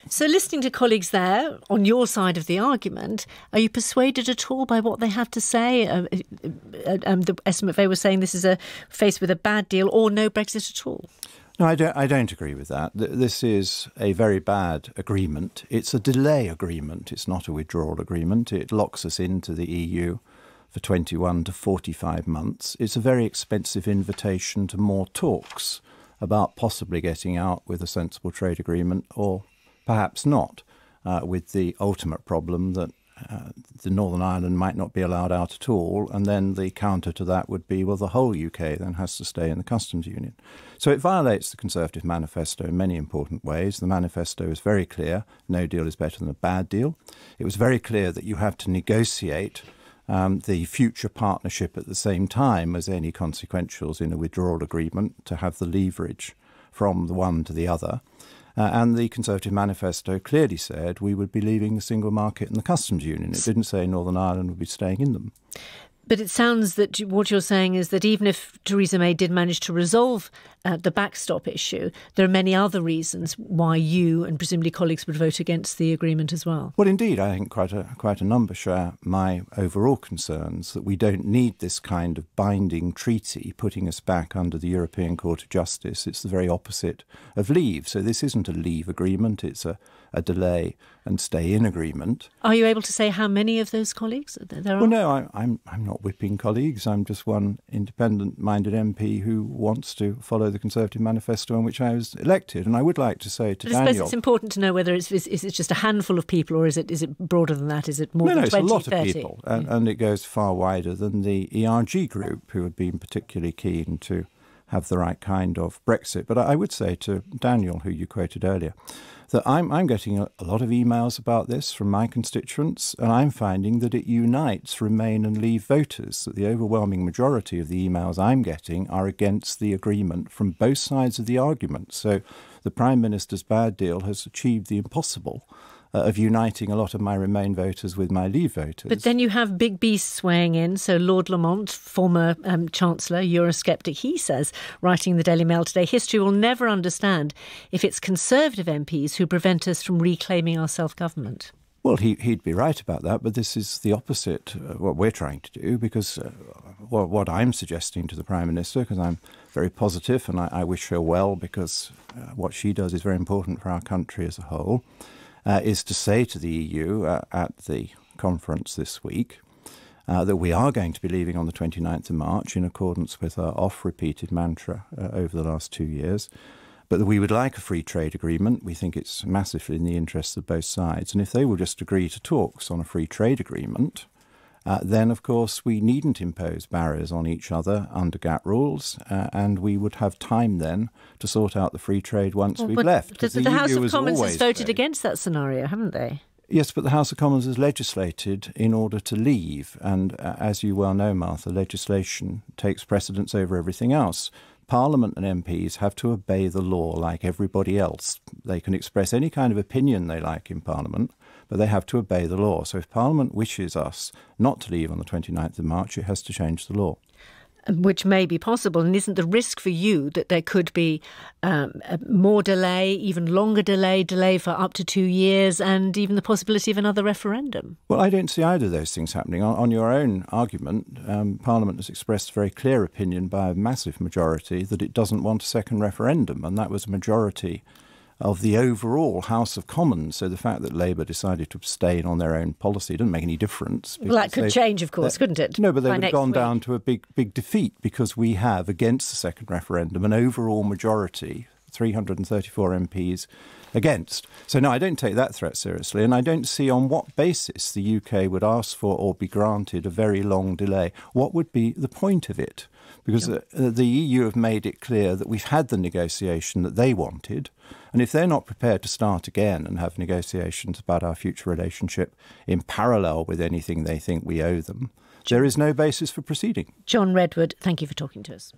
So listening to colleagues there on your side of the argument, are you persuaded at all by what they have to say? The SMFA was saying this is faced with a bad deal or no Brexit at all. No, I don't agree with that. This is a very bad agreement. It's a delay agreement. It's not a withdrawal agreement. It locks us into the EU for 21 to 45 months. It's a very expensive invitation to more talks about possibly getting out with a sensible trade agreement or perhaps not, with the ultimate problem that the Northern Ireland might not be allowed out at all, and then the counter to that would be, well, the whole UK then has to stay in the customs union. So it violates the Conservative manifesto in many important ways. The manifesto is very clear. No deal is better than a bad deal. It was very clear that you have to negotiate the future partnership at the same time as any consequentials in a withdrawal agreement to have the leverage from the one to the other. And the Conservative manifesto clearly said we would be leaving the single market and the customs union. It didn't say Northern Ireland would be staying in them. But it sounds that what you're saying is that even if Theresa May did manage to resolve the backstop issue, there are many other reasons why you and presumably colleagues would vote against the agreement as well. Well, indeed, I think quite a number share my overall concerns that we don't need this kind of binding treaty putting us back under the European Court of Justice. It's the very opposite of leave. So this isn't a leave agreement. It's a delay and stay in agreement. Are you able to say how many of those colleagues there are? Well, no, I'm not whipping colleagues. I'm just one independent-minded MP who wants to follow the Conservative manifesto on which I was elected. And I would like to say to Daniel... I suppose it's important to know whether is it just a handful of people or is it broader than that? Is it more than 20, 30? No, it's a lot of people. And it goes far wider than the ERG group, who had been particularly keen to have the right kind of Brexit. But I would say to Daniel, who you quoted earlier, that I'm getting a lot of emails about this from my constituents, and I'm finding that it unites Remain and Leave voters, that the overwhelming majority of the emails I'm getting are against the agreement from both sides of the argument. So the Prime Minister's bad deal has achieved the impossible of uniting a lot of my Remain voters with my Leave voters. But then you have big beasts weighing in. So Lord Lamont, former Chancellor, Eurosceptic, he says, writing in the Daily Mail today, history will never understand if it's Conservative MPs who prevent us from reclaiming our self-government. Well, he'd be right about that, but this is the opposite of what we're trying to do, because what I'm suggesting to the Prime Minister, because I'm very positive and I wish her well, because what she does is very important for our country as a whole, is to say to the EU at the conference this week that we are going to be leaving on the 29th of March in accordance with our oft-repeated mantra over the last 2 years, but that we would like a free trade agreement. We think it's massively in the interests of both sides. And if they will just agree to talks on a free trade agreement, then, of course, we needn't impose barriers on each other under GATT rules, and we would have time then to sort out the free trade once we've left. The House of Commons has voted against that scenario, haven't they? Yes, but the House of Commons has legislated in order to leave. And as you well know, Martha, legislation takes precedence over everything else. Parliament and MPs have to obey the law like everybody else. They can express any kind of opinion they like in Parliament, but they have to obey the law. So if Parliament wishes us not to leave on the 29th of March, it has to change the law. Which may be possible. And isn't the risk for you that there could be more delay, even longer delay for up to 2 years, and even the possibility of another referendum? Well, I don't see either of those things happening. On your own argument, Parliament has expressed a very clear opinion by a massive majority that it doesn't want a second referendum, and that was a majority of the overall House of Commons. So the fact that Labour decided to abstain on their own policy doesn't make any difference. Well, that could change, of course, couldn't it? No, but they would have gone down to a big defeat, because we have, against the second referendum, an overall majority, 334 MPs against. So no, I don't take that threat seriously, and I don't see on what basis the UK would ask for or be granted a very long delay. What would be the point of it? Because the EU have made it clear that we've had the negotiation that they wanted, and if they're not prepared to start again and have negotiations about our future relationship in parallel with anything they think we owe them, there is no basis for proceeding. John Redwood, thank you for talking to us.